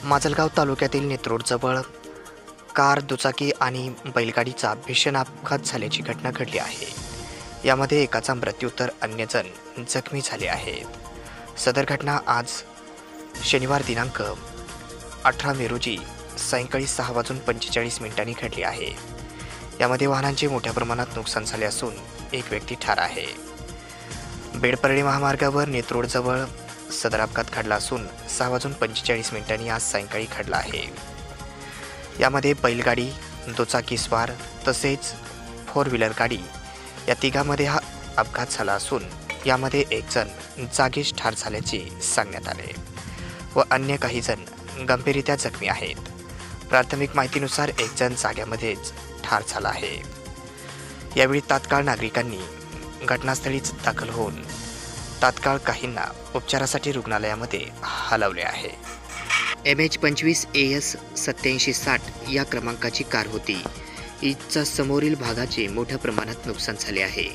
माजलगाव तालुक्यातील नेत्रोडजवळ कार, दुचाकी आणि बैलगाडीचा भीषण अपघात झाल्याची घटना घडली आहे. यामध्ये एकाचा मृत्यू तर अन्य जण जखमी झाले आहेत. सदर घटना आज शनिवार दिनांक 18 मे रोजी सायंकाळी 6:45 घडली आहे. यामध्ये वाहनांचे मोठ्या प्रमाणात नुकसान झाले असून एक व्यक्ती ठार आहे. बेडपरळी महामार्गावर नेत्रोडजवळ सदर अपघात घडला असून 6:45 आज सायंकाळी घडला आहे. यामध्ये बैलगाडी, दुचाकीस्वार तसेच 4 व्हीलर गाडी या तिघांमध्ये हा अपघात झाला असून यामध्ये एक जण जागीच ठार झाल्याचे सांगण्यात आले व अन्य काही जण गंभीररित्या जखमी आहेत. प्राथमिक माहितीनुसार एक जण जाग्यामध्येच ठार झाला आहे. यावेळी तात्काळ नागरिकांनी घटनास्थळीच दाखल होऊन तात्काळ काहींना उपचारासाठी रुग्णालयामध्ये हलवले आहे. MH25 AS 8760 या क्रमांकाची कार होती. हिच्या समोरील भागाचे मोठ्या प्रमाणात नुकसान झाले आहे.